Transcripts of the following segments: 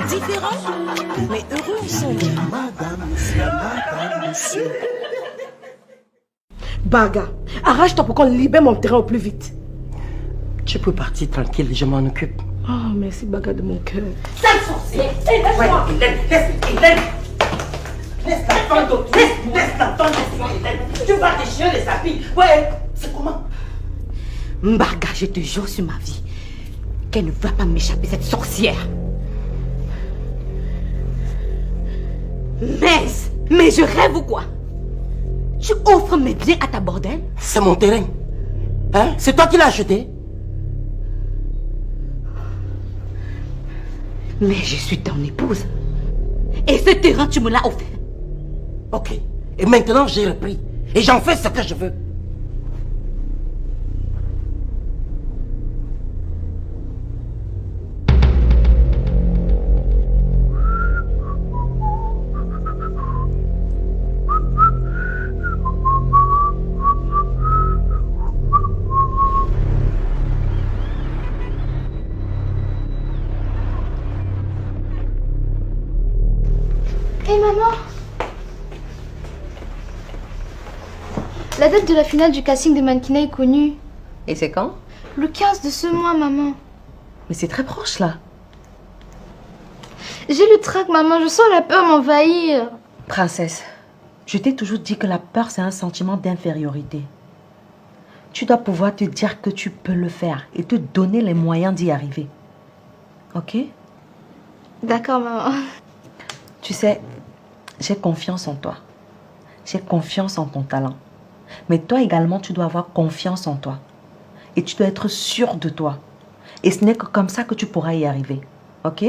Différents, mais heureux ensemble. Baga, arrache-toi pour qu'on libère mon terrain au plus vite. Tu peux partir tranquille, je m'en occupe. Oh, merci Baga de mon cœur. Sale sorcier! Laisse-moi! Laisse l'enfant, laisse l'enfant, Hélène. Tu vas te chier les habits. Ouais, c'est comment? Baga, je te jure sur ma vie qu'elle ne va pas m'échapper, cette sorcière. Mais je rêve ou quoi? Tu offres mes biens à ta bordel? C'est mon terrain. Hein? C'est toi qui l'as acheté? Mais je suis ton épouse. Et ce terrain, tu me l'as offert. Ok. Et maintenant, j'ai repris. Et j'en fais ce que je veux. Hé maman! La date de la finale du casting de mannequinat est connue. Et c'est quand? Le 15 de ce mois, maman. Mais c'est très proche là. J'ai le trac, maman. Je sens la peur m'envahir. Princesse, je t'ai toujours dit que la peur c'est un sentiment d'infériorité. Tu dois pouvoir te dire que tu peux le faire et te donner les moyens d'y arriver. Ok? D'accord, maman. Tu sais, j'ai confiance en toi. J'ai confiance en ton talent. Mais toi également, tu dois avoir confiance en toi. Et tu dois être sûre de toi. Et ce n'est que comme ça que tu pourras y arriver. Ok?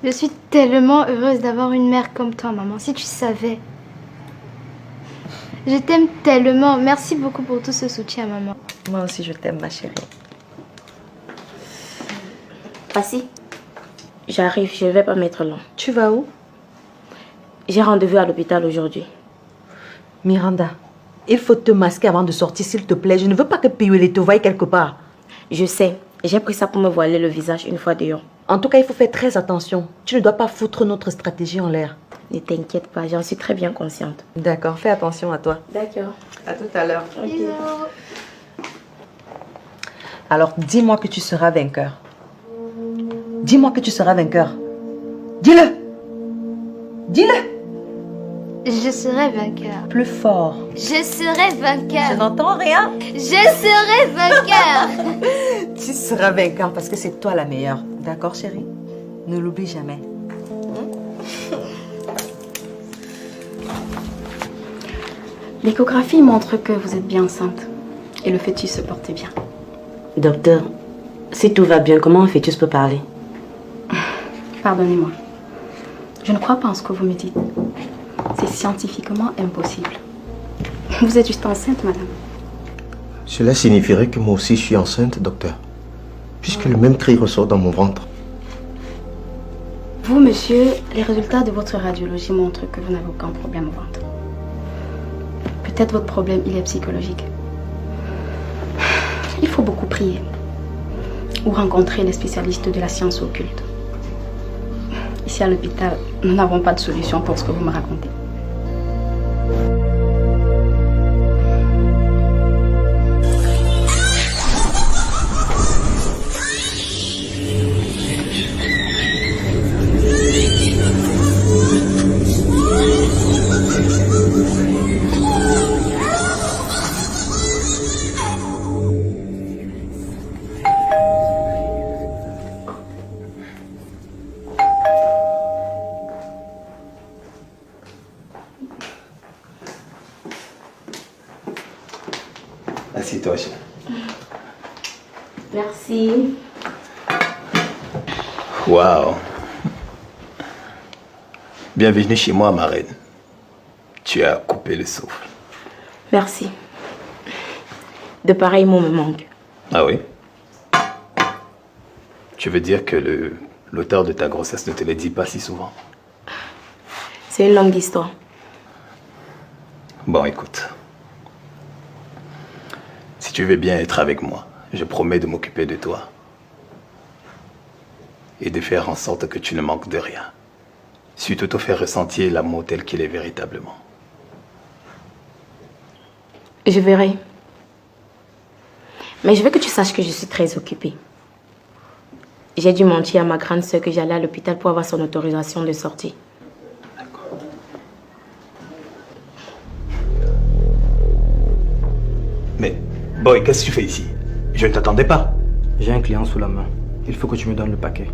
Je suis tellement heureuse d'avoir une mère comme toi, maman. Si tu savais. Je t'aime tellement. Merci beaucoup pour tout ce soutien, maman. Moi aussi, je t'aime, ma chérie. Passy, j'arrive, je ne vais pas mettre long. Tu vas où? J'ai rendez-vous à l'hôpital aujourd'hui. Miranda, il faut te masquer avant de sortir, s'il te plaît. Je ne veux pas que Piolé te voie quelque part. Je sais, j'ai pris ça pour me voiler le visage une fois dehors. En tout cas, il faut faire très attention. Tu ne dois pas foutre notre stratégie en l'air. Ne t'inquiète pas, j'en suis très bien consciente. D'accord, fais attention à toi. D'accord. À tout à l'heure. Ok. Bisous. Alors, dis-moi que tu seras vainqueur. Dis-moi que tu seras vainqueur. Dis-le. Dis-le. Je serai vainqueur. Plus fort. Je serai vainqueur. Je n'entends rien. Je serai vainqueur. Tu seras vainqueur parce que c'est toi la meilleure. D'accord, chérie? Ne l'oublie jamais. L'échographie montre que vous êtes bien enceinte et le fœtus se porte bien. Docteur, si tout va bien, comment un fœtus peut parler? Pardonnez-moi. Je ne crois pas en ce que vous me dites. C'est scientifiquement impossible. Vous êtes juste enceinte, madame. Cela signifierait que moi aussi je suis enceinte, docteur. Puisque le même cri ressort dans mon ventre. Vous, monsieur, les résultats de votre radiologie montrent que vous n'avez aucun problème au ventre. Peut-être votre problème, il est psychologique. Il faut beaucoup prier ou rencontrer les spécialistes de la science occulte. Ici à l'hôpital, nous n'avons pas de solution pour ce que vous me racontez. Assieds-toi, chérie. Merci. Waouh. Bienvenue chez moi, ma reine. Tu as coupé le souffle. Merci. De pareils mots me manquent. Ah oui? Tu veux dire que l'auteur de ta grossesse ne te le dit pas si souvent? C'est une longue histoire. Bon, écoute. Si tu veux bien être avec moi, je promets de m'occuper de toi. et de faire en sorte que tu ne manques de rien. Surtout te faire ressentir l'amour tel qu'il est véritablement. Je verrai. Mais je veux que tu saches que je suis très occupée. J'ai dû mentir à ma grande sœur que j'allais à l'hôpital pour avoir son autorisation de sortie. D'accord. Mais, boy, qu'est-ce que tu fais ici? Je ne t'attendais pas. J'ai un client sous la main. Il faut que tu me donnes le paquet.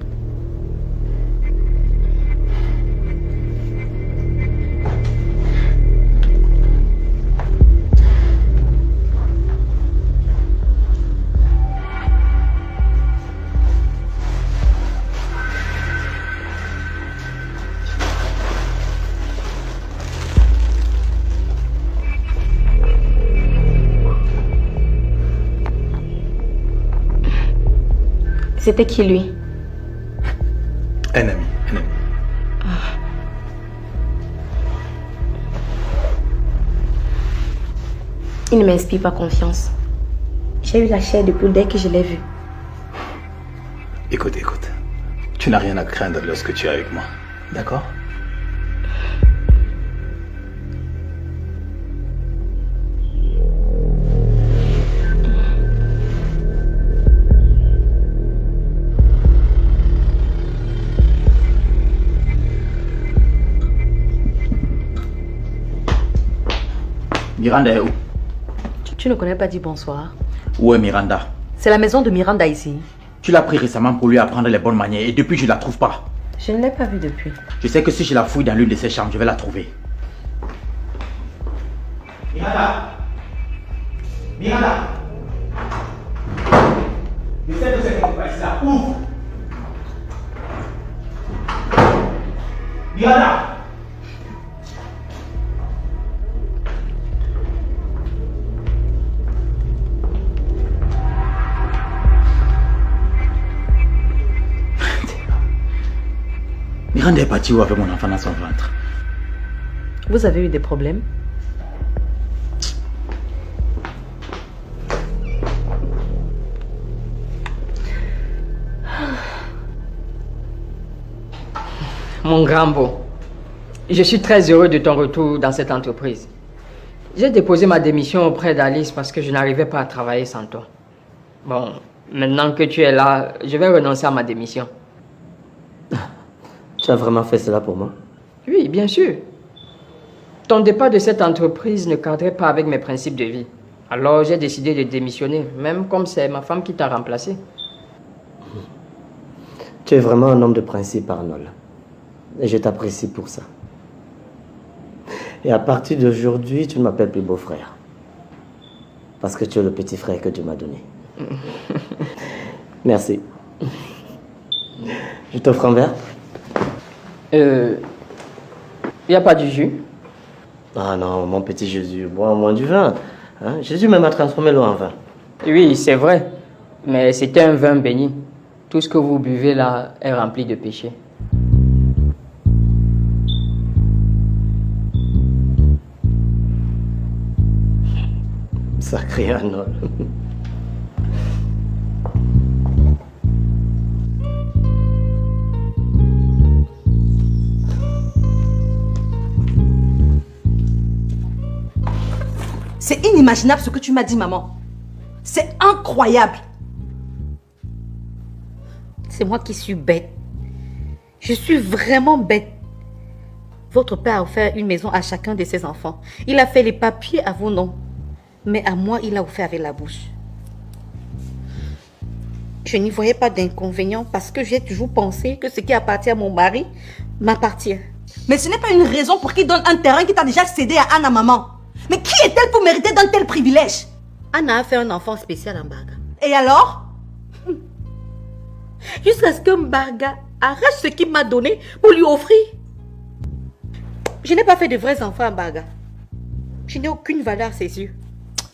C'était qui, lui? Un ami, un ami. Il ne m'inspire pas confiance. J'ai eu la chair de poule dès que je l'ai vu. Écoute, tu n'as rien à craindre lorsque tu es avec moi, d'accord? Miranda est où? Tu ne connais pas dit bonsoir? Où est Miranda? C'est la maison de Miranda ici. Tu l'as pris récemment pour lui apprendre les bonnes manières et depuis je la trouve pas. Je ne l'ai pas vue depuis. Je sais que si je la fouille dans l'une de ses chambres, je vais la trouver. Miranda! Miranda! Je sais que c'est quelque chose là. Ouvre! Miranda! Miranda est partie où avec mon enfant dans son ventre? Vous avez eu des problèmes? Mon grand beau, je suis très heureux de ton retour dans cette entreprise. J'ai déposé ma démission auprès d'Alice parce que je n'arrivais pas à travailler sans toi. Bon, maintenant que tu es là, je vais renoncer à ma démission. Tu as vraiment fait cela pour moi? Oui, bien sûr. Ton départ de cette entreprise ne cadrait pas avec mes principes de vie. Alors j'ai décidé de démissionner, même comme c'est ma femme qui t'a remplacé. Tu es vraiment un homme de principe, Arnold. Et je t'apprécie pour ça. Et à partir d'aujourd'hui, tu ne m'appelles plus beau-frère. Parce que tu es le petit frère que Dieu m'a donné. Merci. Je t'offre un verre. Il n'y a pas du jus? Ah non, mon petit Jésus, bois au moins du vin. Hein? Jésus même a transformé l'eau en vin. Oui, c'est vrai. Mais c'était un vin béni. Tout ce que vous buvez là est rempli de péché. Sacré Arnold. C'est inimaginable ce que tu m'as dit, maman. C'est incroyable. C'est moi qui suis bête. Je suis vraiment bête. Votre père a offert une maison à chacun de ses enfants. Il a fait les papiers à vos noms. Mais à moi, il a offert avec la bouche. Je n'y voyais pas d'inconvénient parce que j'ai toujours pensé que ce qui appartient à mon mari m'appartient. Mais ce n'est pas une raison pour qu'il donne un terrain qui t'a déjà cédé à Anna, maman. Mais qui est-elle pour mériter d'un tel privilège? Anna a fait un enfant spécial à Mbarga. Et alors? Jusqu'à ce que Mbarga arrache ce qu'il m'a donné pour lui offrir. Je n'ai pas fait de vrais enfants à Mbarga. Je n'ai aucune valeur à ses yeux.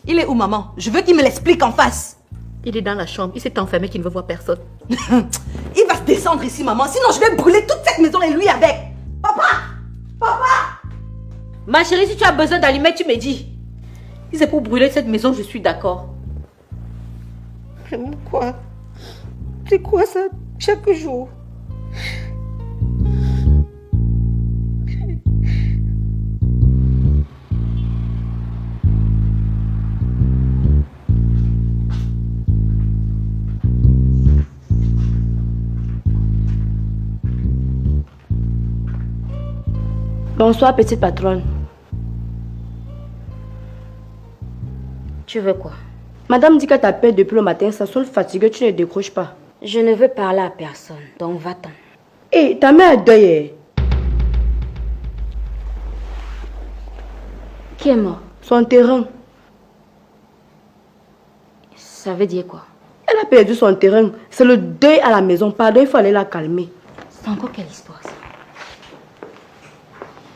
Il est où, maman? Je veux qu'il me l'explique en face. Il est dans la chambre. Il s'est enfermé qu'il ne veut voir personne. Il va se descendre ici, maman. Sinon, je vais brûler toute cette maison et lui avec. Papa! Papa! Ma chérie, si tu as besoin d'allumer, tu me dis. Si c'est pour brûler cette maison, je suis d'accord. Mais quoi? C'est quoi ça chaque jour? Bonsoir, petite patronne. Tu veux quoi? Madame dit qu'elle t'appelle depuis le matin, ça sonne fatigué, tu ne décroches pas. Je ne veux parler à personne, donc va-t'en. Hé, ta mère a deuil. Qui est mort? Son terrain. Ça veut dire quoi? Elle a perdu son terrain. C'est le deuil à la maison. Pardon, il faut aller la calmer. C'est encore quelle histoire ça?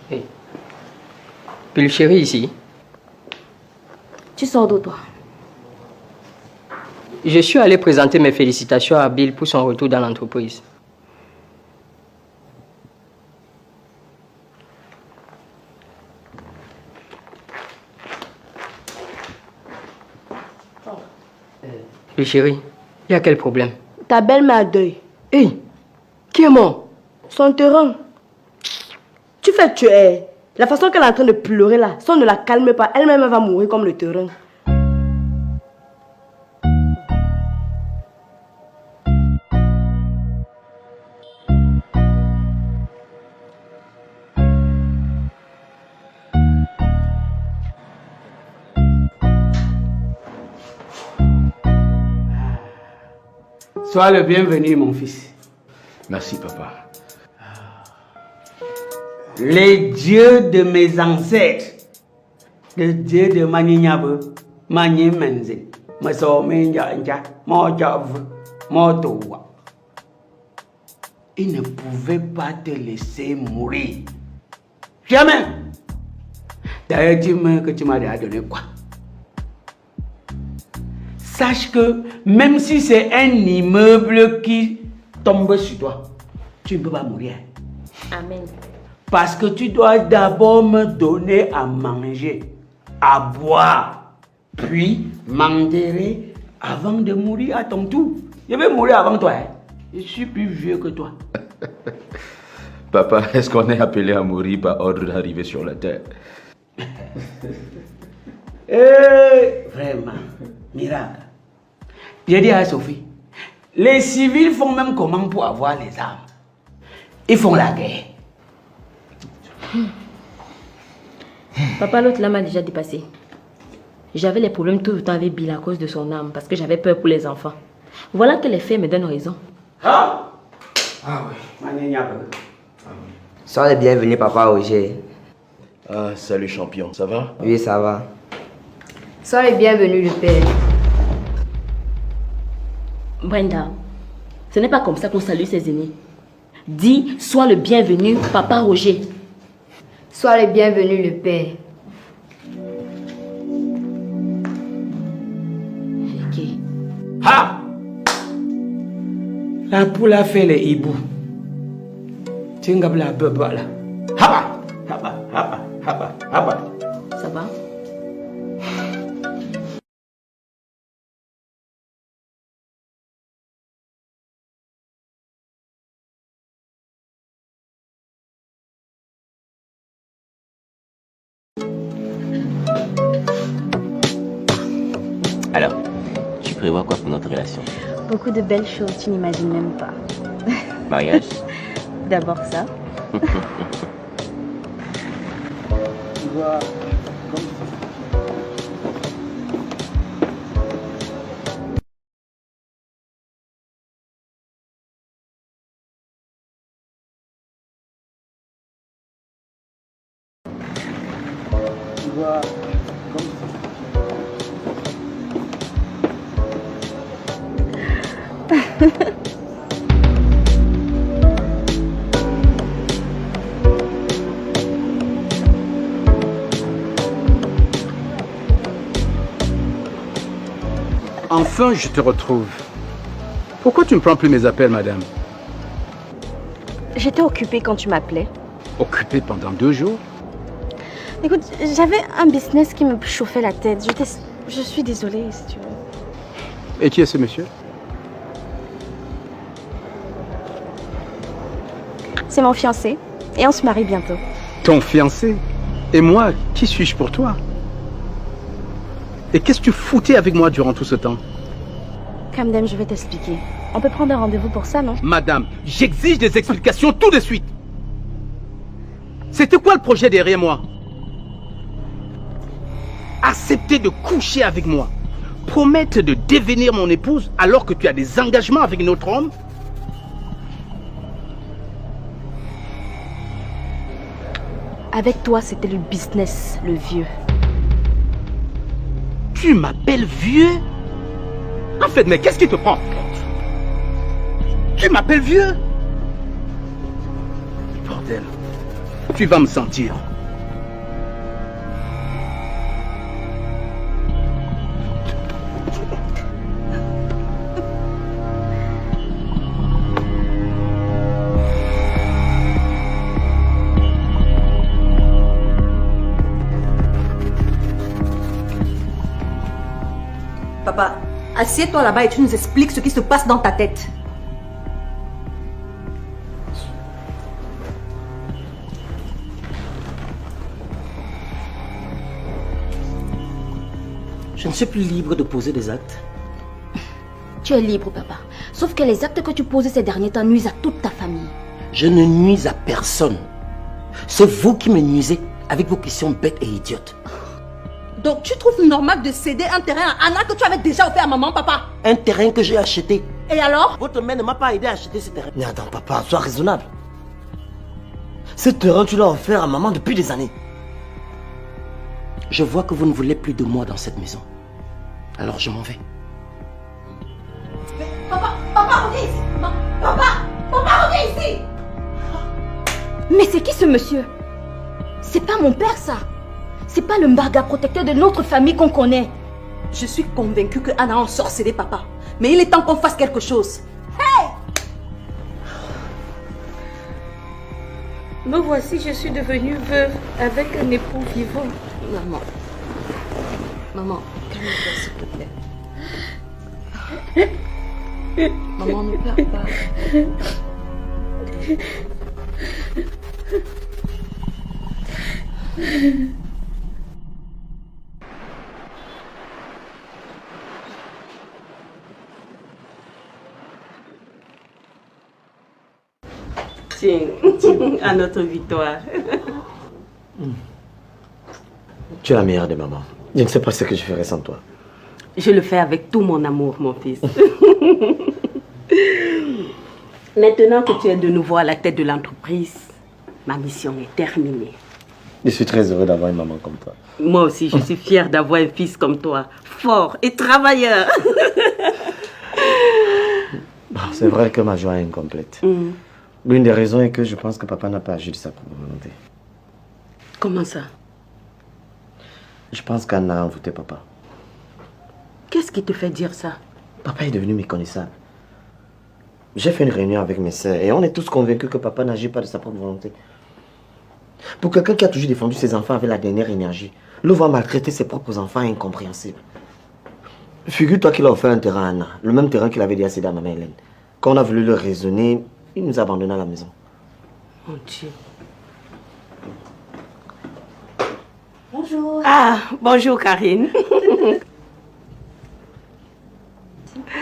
Hey. Puis le chéri ici. Tu sors d'où toi? Je suis allé présenter mes félicitations à Bill pour son retour dans l'entreprise. Le chéri, il y a quel problème? Ta belle-mère a deuil. Hé, qui est mort? Son terrain. Tu fais tuer. La façon qu'elle est en train de pleurer là, si on ne la calme pas, elle-même va mourir comme le terrain. Sois le bienvenu, mon fils. Merci, papa. Les dieux de mes ancêtres, le dieu de Maninyabe, Manimenze, Masomenja, Mojav, Motowa, il ne pouvait pas te laisser mourir. Jamais. D'ailleurs, dis-moi que tu m'as déjà donné quoi? Sache que même si c'est un immeuble qui tombe sur toi, tu ne peux pas mourir. Amen. Parce que tu dois d'abord me donner à manger, à boire, puis m'enterrer avant de mourir à ton tour. Je vais mourir avant toi. Hein? Je suis plus vieux que toi. Papa, est-ce qu'on est appelé à mourir par ordre d'arriver sur la terre? Vraiment, miracle. J'ai dit à Sophie, les civils font même comment pour avoir les armes? Ils font la guerre. Papa, l'autre là m'a déjà dépassé. J'avais les problèmes tout le temps avec Bill à cause de son âme, parce que j'avais peur pour les enfants. Voilà que les faits me donnent raison. Ah oui, Sois le bienvenu, papa Roger. Ah, salut champion, ça va? Oui, ça va. Sois le bienvenu, le père. Brenda, ce n'est pas comme ça qu'on salue ses aînés. Dis, sois le bienvenu, papa Roger. Sois le bienvenu, le père. Ha! La poule a fait les hiboux. Tu n'as pas la bebe là. Haba! Haba! Haba! Haba! Haba! Ça va? Alors, tu prévois quoi pour notre relation? Beaucoup de belles choses, tu n'imagines même pas. Mariage? D'abord ça. Enfin, je te retrouve. Pourquoi tu ne prends plus mes appels, madame? J'étais occupée quand tu m'appelais. Occupée pendant 2 jours? Écoute, j'avais un business qui me chauffait la tête. Je suis désolée, si tu veux. Et qui est ce monsieur? C'est mon fiancé. Et on se marie bientôt. Ton fiancé? Et moi, qui suis-je pour toi? Et qu'est-ce que tu foutais avec moi durant tout ce temps? Kamdem, je vais t'expliquer. On peut prendre un rendez-vous pour ça, non? Madame, j'exige des explications tout de suite. C'était quoi le projet derrière moi? Accepter de coucher avec moi, promettre de devenir mon épouse alors que tu as des engagements avec notre homme? Avec toi, c'était le business, le vieux. Tu m'appelles vieux? En fait, mais qu'est-ce qui te prend? Tu m'appelles vieux? Bordel, tu vas me sentir. Papa, assieds-toi là-bas et tu nous expliques ce qui se passe dans ta tête. Je ne suis plus libre de poser des actes. Tu es libre, papa. Sauf que les actes que tu poses ces derniers temps nuisent à toute ta famille. Je ne nuis à personne. C'est vous qui me nuisez avec vos questions bêtes et idiotes. Donc tu trouves normal de céder un terrain à Anna que tu avais déjà offert à maman, papa? Un terrain que j'ai acheté. Et alors? Votre mère ne m'a pas aidé à acheter ce terrain. Mais attends, papa, sois raisonnable. Ce terrain, tu l'as offert à maman depuis des années. Je vois que vous ne voulez plus de moi dans cette maison. Alors je m'en vais. Papa, reviens ici! Papa, reviens ici! Mais c'est qui ce monsieur? C'est pas mon père, ça. C'est pas le mbarga protecteur de notre famille qu'on connaît. Je suis convaincue que Anna a ensorcelé papa. Mais il est temps qu'on fasse quelque chose. Hey! Me voici, je suis devenue veuve avec un époux vivant. Maman, calme-toi s'il te plaît. Maman, ne pleure pas. Tiens, à notre victoire. Tu es la meilleure des mamans. Je ne sais pas ce que je ferais sans toi. Je le fais avec tout mon amour, mon fils. Maintenant que tu es de nouveau à la tête de l'entreprise, ma mission est terminée. Je suis très heureux d'avoir une maman comme toi. Moi aussi, je suis fière d'avoir un fils comme toi, fort et travailleur. Bon, c'est vrai que ma joie est incomplète. L'une des raisons est que je pense que papa n'a pas agi de sa propre volonté. Comment ça? Je pense qu'Anna a envoûté papa. Qu'est-ce qui te fait dire ça? Papa est devenu méconnaissable. J'ai fait une réunion avec mes sœurs et on est tous convaincus que papa n'agit pas de sa propre volonté. Pour quelqu'un qui a toujours défendu ses enfants avec la dernière énergie, le voir maltraiter ses propres enfants est incompréhensible. Figure-toi qu'il a offert un terrain à Anna, le même terrain qu'il avait déjà cédé à maman Hélène. Quand on a voulu le raisonner, il nous a abandonnés à la maison. Mon Dieu. Bonjour. Ah, bonjour Karine.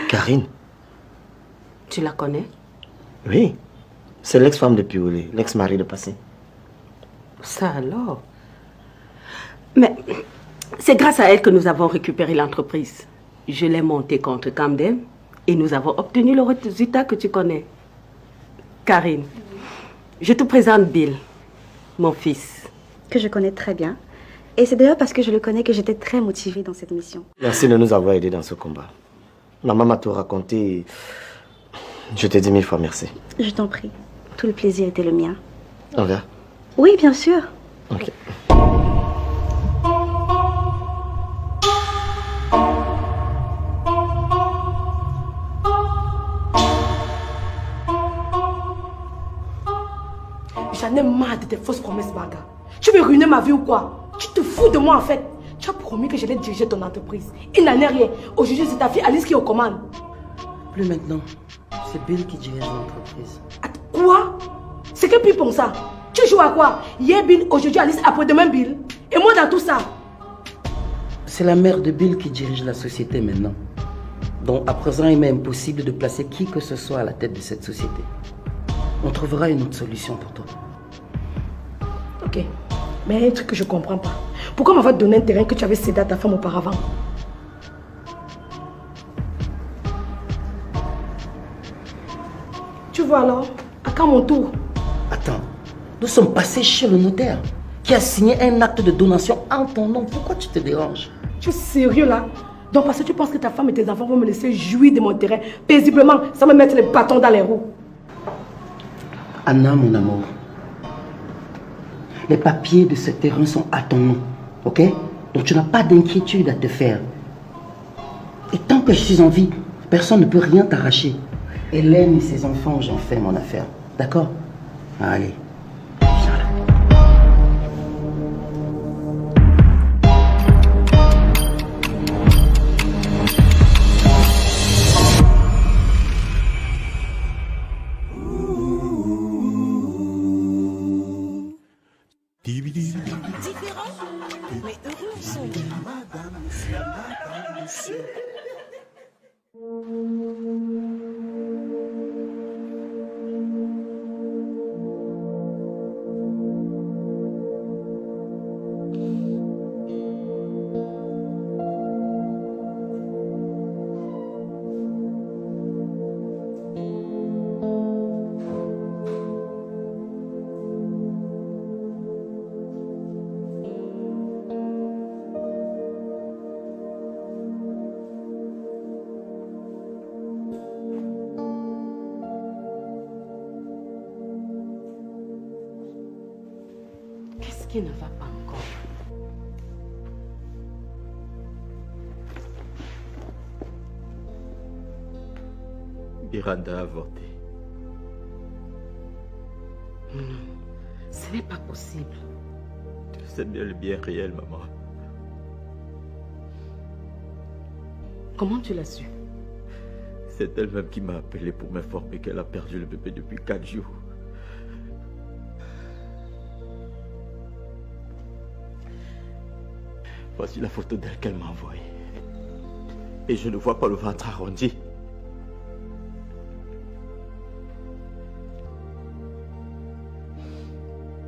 Karine? Tu la connais? Oui. C'est l'ex-femme de Pioulé, l'ex-mari de Passé. Ça alors? Mais c'est grâce à elle que nous avons récupéré l'entreprise. Je l'ai montée contre Kamdem et nous avons obtenu le résultat que tu connais. Karine, je te présente Bill, mon fils. Que je connais très bien. Et c'est d'ailleurs parce que je le connais que j'étais très motivée dans cette mission. Merci de nous avoir aidés dans ce combat. Maman m'a tout raconté. Je te dis 1000 fois merci. Je t'en prie. Tout le plaisir était le mien. On va? Oui, bien sûr. Ok. J'en ai marre de tes fausses promesses, Baga. Tu veux ruiner ma vie ou quoi? Tu te fous de moi en fait. Tu as promis que j'allais diriger ton entreprise. Il n'en est rien. Aujourd'hui, c'est ta fille Alice qui est aux commandes. Plus maintenant. C'est Bill qui dirige l'entreprise. Quoi? C'est que puis pour ça. Tu joues à quoi? Hier Bill, aujourd'hui Alice, après-demain Bill. Et moi dans tout ça. C'est la mère de Bill qui dirige la société maintenant. Donc à présent, il m'est impossible de placer qui que ce soit à la tête de cette société. On trouvera une autre solution pour toi. Ok. Mais il y a un truc que je comprends pas. Pourquoi m'avoir donné un terrain que tu avais cédé à ta femme auparavant? Tu vois alors? À quand mon tour? Attends, nous sommes passés chez le notaire qui a signé un acte de donation en ton nom. Pourquoi tu te déranges? Tu es sérieux là? Donc parce que tu penses que ta femme et tes enfants vont me laisser jouir de mon terrain paisiblement sans me mettre les bâtons dans les roues? Anna, mon amour, les papiers de ce terrain sont à ton nom, ok? Donc tu n'as pas d'inquiétude à te faire. Et tant que je suis en vie, personne ne peut rien t'arracher. Hélène et ses enfants, j'en fais mon affaire. D'accord? Allez. Différents, mais heureux ensemble. Qu'est-ce qui ne va pas encore? Miranda a avorté. Non, ce n'est pas possible. C'est bien réel, maman. Comment tu l'as su? C'est elle-même qui m'a appelé pour m'informer qu'elle a perdu le bébé depuis 4 jours. Voici la photo d'elle qu'elle m'a envoyée. Et je ne vois pas le ventre arrondi.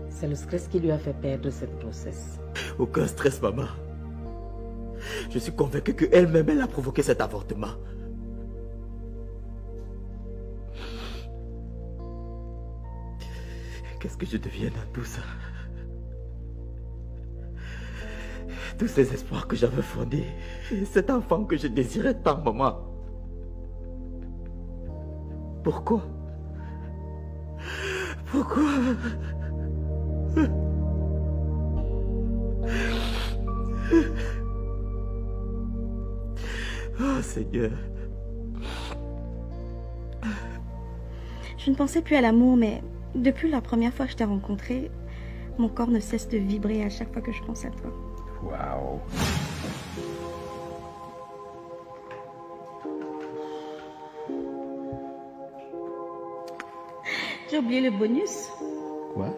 C'est le stress qui lui a fait perdre cette grossesse. Aucun stress, maman. Je suis convaincu qu'elle-même, elle a provoqué cet avortement. Qu'est-ce que je deviens dans tout ça? Tous ces espoirs que j'avais fondés, cet enfant que je désirais tant, maman. Pourquoi? Pourquoi? Oh Seigneur. Je ne pensais plus à l'amour, mais depuis la première fois que je t'ai rencontré, mon corps ne cesse de vibrer à chaque fois que je pense à toi. Waouh. J'ai oublié le bonus. Quoi?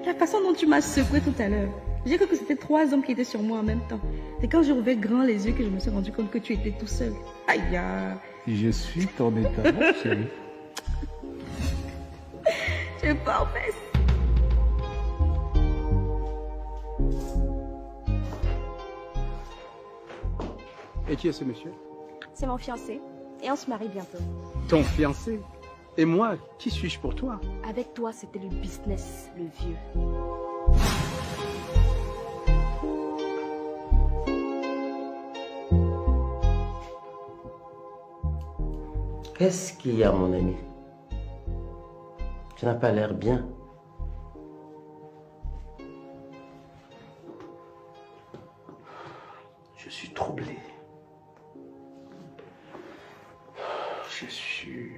La façon dont tu m'as secoué tout à l'heure. J'ai cru que c'était 3 hommes qui étaient sur moi en même temps. C'est quand j'ai ouvert grand les yeux que je me suis rendu compte que tu étais tout seul. Aïe! Je suis ton état, chérie. Je pas en fait. Et qui est ce monsieur? C'est mon fiancé. Et on se marie bientôt. Ton fiancé? Et moi, qui suis-je pour toi? Avec toi, c'était le business, le vieux. Qu'est-ce qu'il y a, mon ami? Tu n'as pas l'air bien. Je suis troublé. Je suis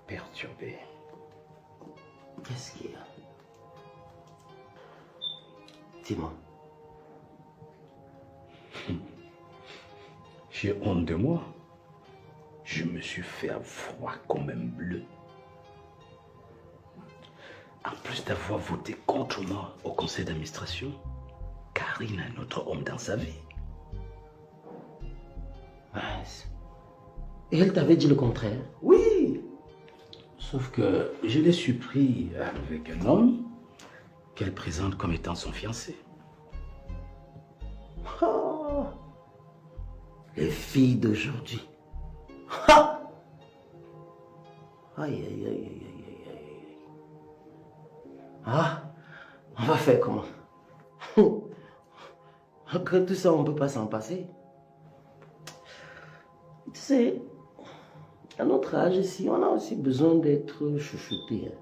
perturbé. Qu'est-ce qu'il y a? Dis-moi. J'ai honte de moi. Je me suis fait froid comme un bleu. En En plus d'avoir voté contre moi au conseil d'administration, Karine est un autre homme dans sa vie. Et elle t'avait dit le contraire? Oui. Sauf que je l'ai surpris avec un homme qu'elle présente comme étant son fiancé. Oh, les filles d'aujourd'hui. Ha! Aïe, aïe, aïe, aïe, aïe, aïe. Ah, on va faire comment? Que tout ça, on ne peut pas s'en passer. Tu sais, à notre âge ici, on a aussi besoin d'être chouchouté.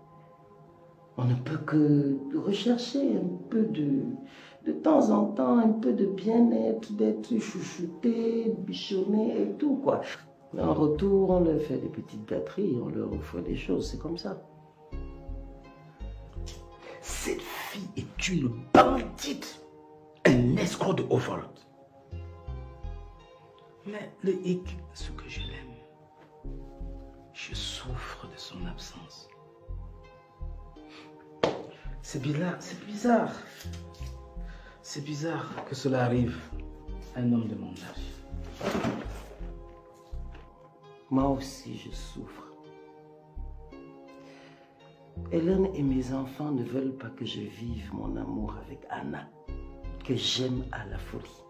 On ne peut que rechercher un peu de temps en temps, un peu de bien-être, d'être chouchouté, bichonné et tout, quoi. Mais en retour, on leur fait des petites gâteries, on leur offre des choses, c'est comme ça. Cette fille est une bandite, un escroc de haut vol. Mais le hic, ce que je l'aime, je souffre de son absence. C'est bizarre, c'est bizarre. C'est bizarre que cela arrive à un homme de mon âge. Moi aussi, je souffre. Hélène et mes enfants ne veulent pas que je vive mon amour avec Anna, que j'aime à la folie.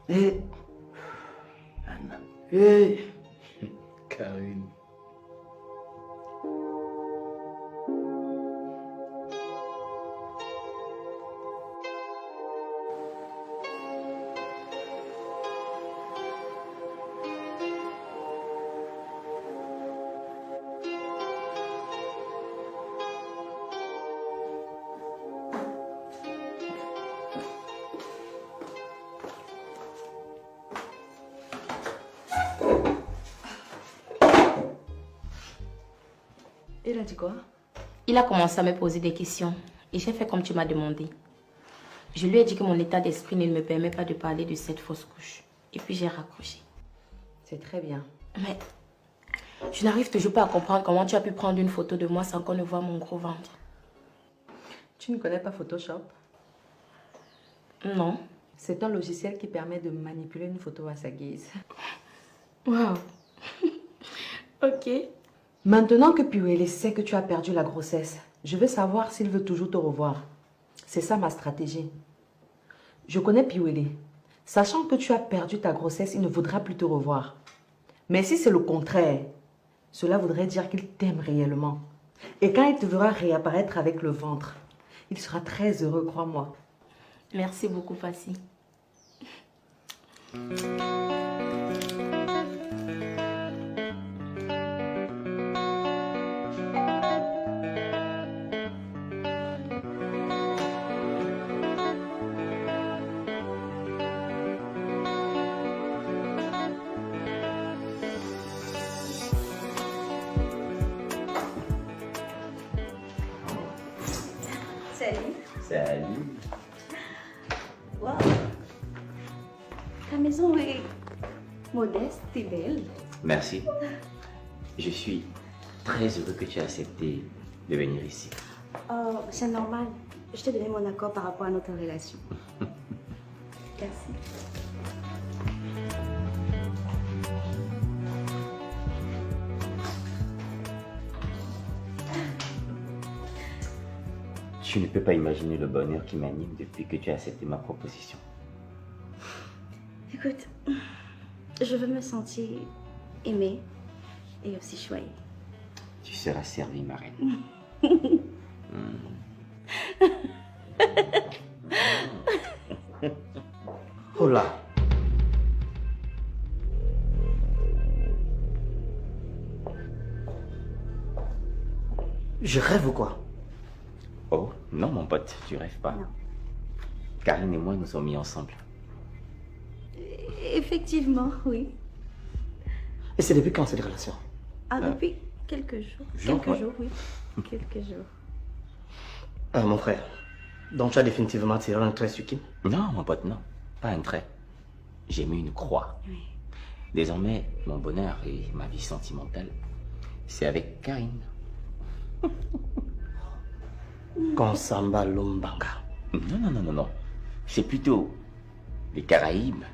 Et Anna. Et Karine. Il a dit quoi? Il a commencé à me poser des questions et j'ai fait comme tu m'as demandé. Je lui ai dit que mon état d'esprit ne me permet pas de parler de cette fausse couche. Et puis j'ai raccroché. C'est très bien. Mais je n'arrive toujours pas à comprendre comment tu as pu prendre une photo de moi sans qu'on ne voit mon gros ventre. Tu ne connais pas Photoshop? Non. C'est un logiciel qui permet de manipuler une photo à sa guise. Waouh. Ok. Maintenant que Piwele sait que tu as perdu la grossesse, je veux savoir s'il veut toujours te revoir. C'est ça ma stratégie. Je connais Piwele. Sachant que tu as perdu ta grossesse, il ne voudra plus te revoir. Mais si c'est le contraire, cela voudrait dire qu'il t'aime réellement. Et quand il te verra réapparaître avec le ventre, il sera très heureux, crois-moi. Merci beaucoup, Fassi. Salut. Salut. Wow. Ta maison est modeste et belle. Merci. Je suis très heureux que tu aies accepté de venir ici. Oh, c'est normal. Je t'ai donné mon accord par rapport à notre relation. Merci. Tu ne peux pas imaginer le bonheur qui m'anime depuis que tu as accepté ma proposition. Écoute, je veux me sentir aimée et aussi choyée. Tu seras servie, ma reine. Oh là. Je rêve ou quoi? Oh, non, mon pote, tu rêves pas. Non. Karine et moi nous sommes mis ensemble. Effectivement, oui. Et c'est depuis quand cette relation? Ah, depuis quelques jours. Jours, Quelques ouais. jours, oui. Quelques jours. Mon frère, donc tu as définitivement tiré un trait sur Kim? Non, mon pote, non. Pas un trait. J'ai mis une croix. Oui. Désormais, mon bonheur et ma vie sentimentale, c'est avec Karine. Konsamba Lumbanga. Non. C'est plutôt les Caraïbes,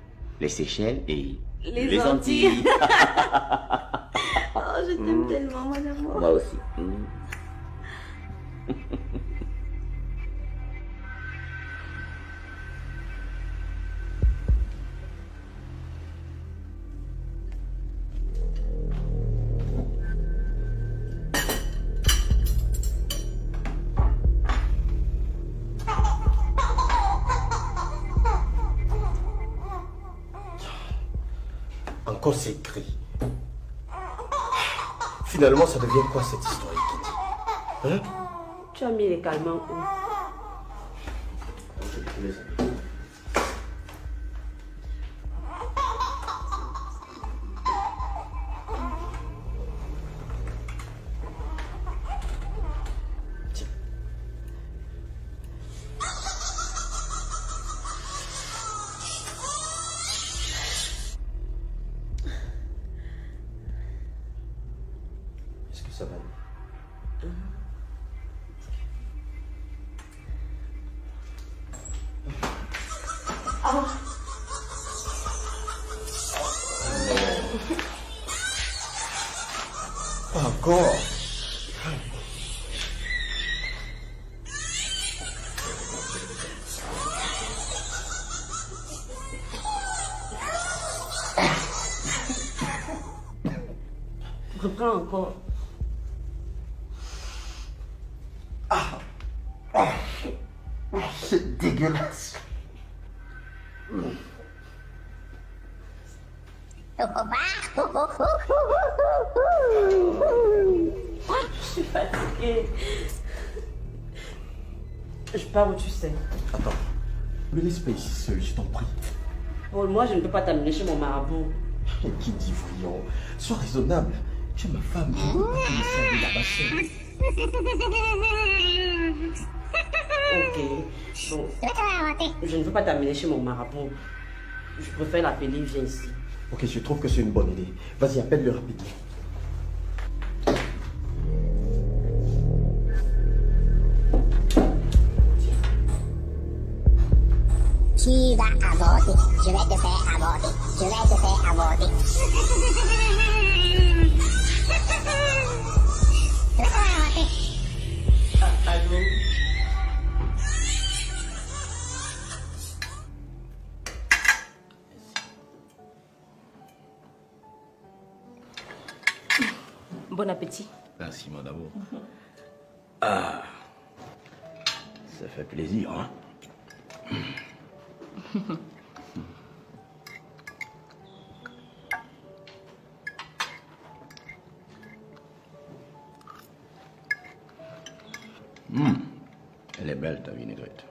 les Seychelles et les Antilles. Oh, je t'aime tellement, mon amour. Moi aussi. Encore ces cris. Finalement, ça devient quoi cette histoire, Kitty? Hein? Tu as mis les calmants où? Est-ce que ça va? Pas encore. Reprends encore. C'est dégueulasse. Je suis fatiguée. Je pars où tu sais. Attends. Me laisse pas ici seul, je t'en prie. Paul, moi je ne peux pas t'amener chez mon marabout. Qui dit voyons? Sois raisonnable. Tu es ma femme, je ne peux pas te laisser aller là-bas seule. Ok. Bon. Je ne veux pas t'amener chez mon marabout. Je préfère l'appeler, viens ici. Ok, je trouve que c'est une bonne idée. Vas-y, appelle-le rapidement. Qui va avorter? Je vais te faire avorter. Je vais te faire avorter. Je vais te faire avorter. Allô? Bon appétit. Merci, mon amour. Ah, ça fait plaisir, hein? Elle est belle, ta vinaigrette.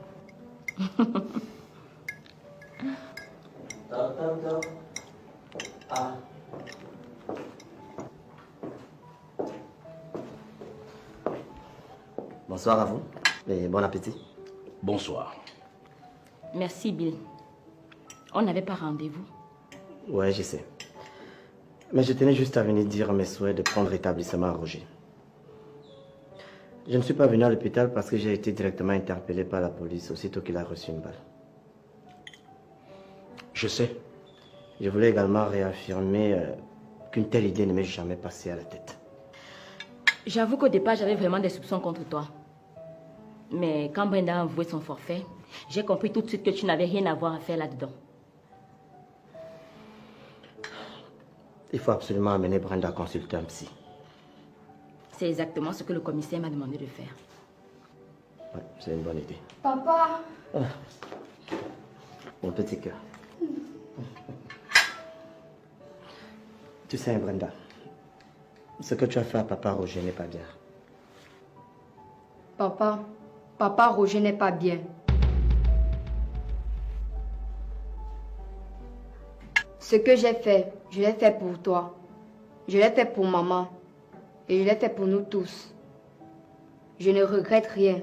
Ah. Bonsoir à vous et bon appétit. Bonsoir. Merci, Bill. On n'avait pas rendez-vous. Ouais, je sais. Mais je tenais juste à venir dire mes souhaits de prendre établissement à Roger. Je ne suis pas venu à l'hôpital parce que j'ai été directement interpellé par la police aussitôt qu'il a reçu une balle. Je sais. Je voulais également réaffirmer qu'une telle idée ne m'est jamais passée à la tête. J'avoue qu'au départ, j'avais vraiment des soupçons contre toi. Mais quand Brenda a avoué son forfait, j'ai compris tout de suite que tu n'avais rien à voir à faire là-dedans. Il faut absolument amener Brenda consulter un psy. C'est exactement ce que le commissaire m'a demandé de faire. Ouais, c'est une bonne idée. Papa, Mon petit cœur. Tu sais, Brenda, ce que tu as fait à papa Roger n'est pas bien. Papa Roger n'est pas bien. Ce que j'ai fait, je l'ai fait pour toi. Je l'ai fait pour maman. Et je l'ai fait pour nous tous. Je ne regrette rien.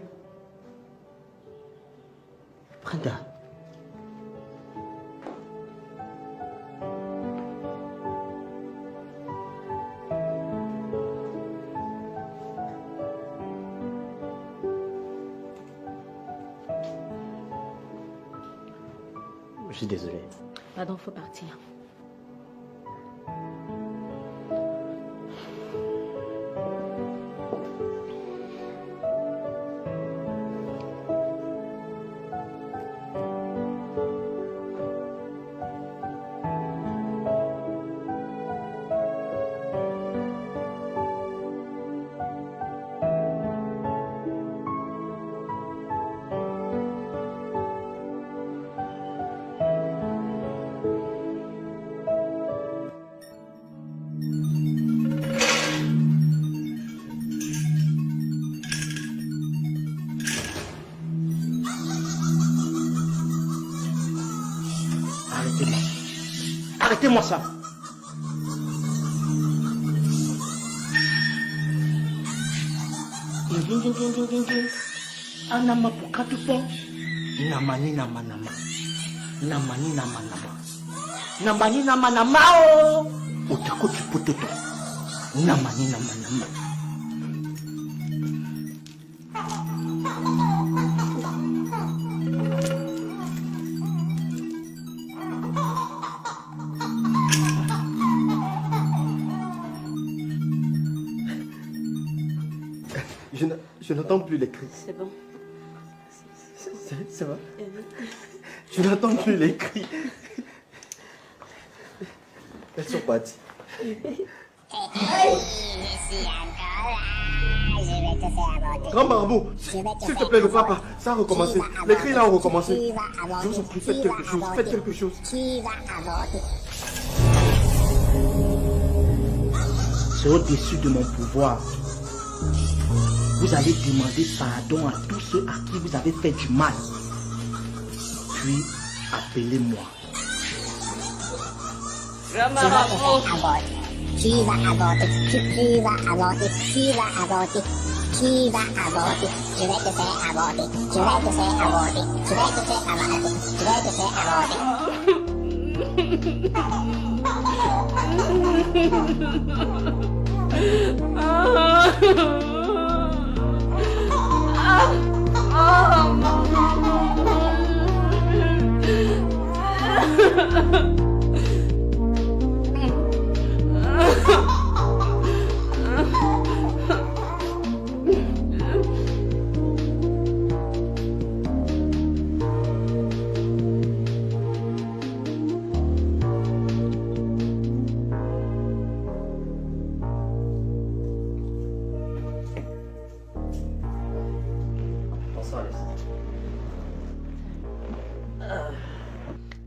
Brenda. Je suis désolé. Pardon, faut partir. Arrêtez-moi ça. Anama pokatupo. Namani nama nama. Namani nama nama. Namani nama nama oh. Utako chiputeto. Namani nama nama. Je n'entends plus les cris. C'est bon. Ça va? Je n'entends plus les cris. Elles sont parties. Je suis encore là. Je vais te faire avorter. Grand marabout, s'il te plaît, le papa, ça a recommencé. Les cris là ont recommencé. Je vous en prie, faites quelque chose, faites quelque chose. Qui va avorter? C'est au-dessus de mon pouvoir. Vous allez demander pardon à tous ceux à qui vous avez fait du mal. Puis, appelez-moi. Qui va avorter? Qui va avorter? Qui va avorter? Qui va avorter? Je vais te faire avorter. Je vais te faire avorter. Je vais te faire avorter. Je vais te faire avorter.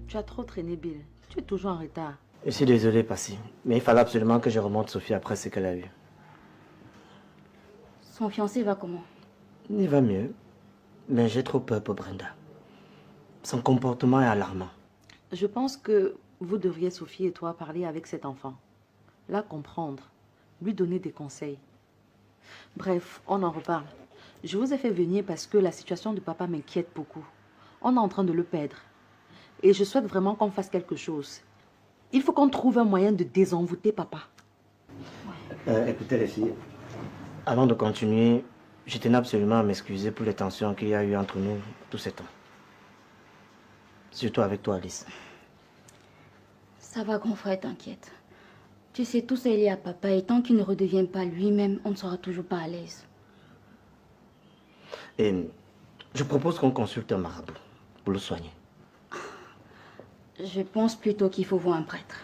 Tu as trop traîné, Bill. Tu es toujours en retard. Je suis désolé, Passy, mais il fallait absolument que je remonte Sophie après ce qu'elle a eu. Son fiancé va comment? Il va mieux, mais j'ai trop peur pour Brenda. Son comportement est alarmant. Je pense que vous devriez, Sophie et toi, parler avec cet enfant. La comprendre, lui donner des conseils. Bref, on en reparle. Je vous ai fait venir parce que la situation de papa m'inquiète beaucoup. On est en train de le perdre. Et je souhaite vraiment qu'on fasse quelque chose. Il faut qu'on trouve un moyen de désenvoûter papa. Écoutez les filles, avant de continuer, je tenais absolument à m'excuser pour les tensions qu'il y a eu entre nous tout ce temps. Surtout avec toi, Alice. Ça va, grand frère, t'inquiète. Tu sais, tout ça est lié à papa et tant qu'il ne redevient pas lui-même, on ne sera toujours pas à l'aise. Et je propose qu'on consulte un marabout pour le soigner. Je pense plutôt qu'il faut voir un prêtre.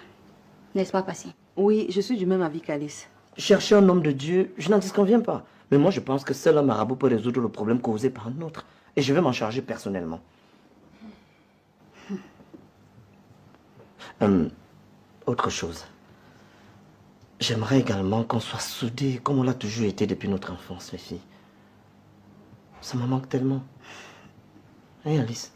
N'est-ce pas, Passy? Oui, je suis du même avis qu'Alice. Chercher un homme de Dieu, je n'en disconviens pas. Mais moi, je pense que seul un marabout peut résoudre le problème causé par un autre. Et je vais m'en charger personnellement. Autre chose. J'aimerais également qu'on soit soudés comme on l'a toujours été depuis notre enfance, les filles. Ça me manque tellement. Hein, Alice?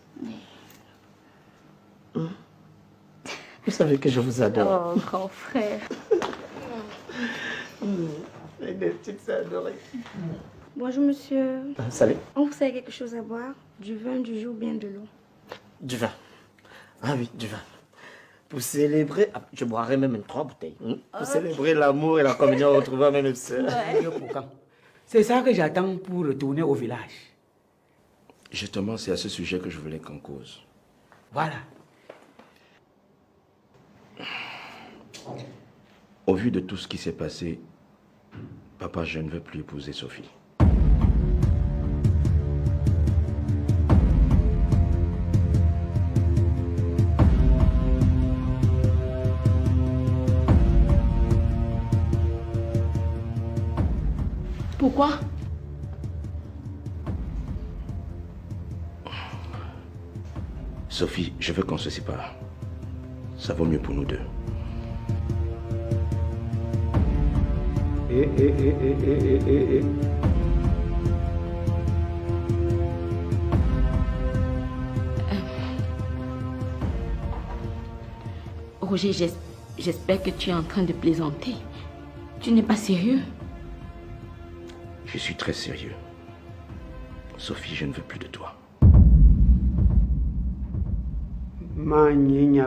Vous savez que je vous adore. Oh, grand frère. Des petites sœurs adorées. Bonjour, monsieur. Salut. On vous sert quelque chose à boire? Du vin, du jus ou bien de l'eau? Du vin. Ah oui, du vin. Pour célébrer... Je boirai même 3 bouteilles. Pour célébrer l'amour et la communion retrouvée à mes sœurs. C'est ça que j'attends pour retourner au village. Justement, c'est à ce sujet que je voulais qu'on cause. Voilà. Au vu de tout ce qui s'est passé, papa, je ne veux plus épouser Sophie. Pourquoi? Sophie, je veux qu'on se sépare. Ça vaut mieux pour nous deux. Roger, j'espère que tu es en train de plaisanter. Tu n'es pas sérieux? Je suis très sérieux. Sophie, je ne veux plus de toi. Magnifique.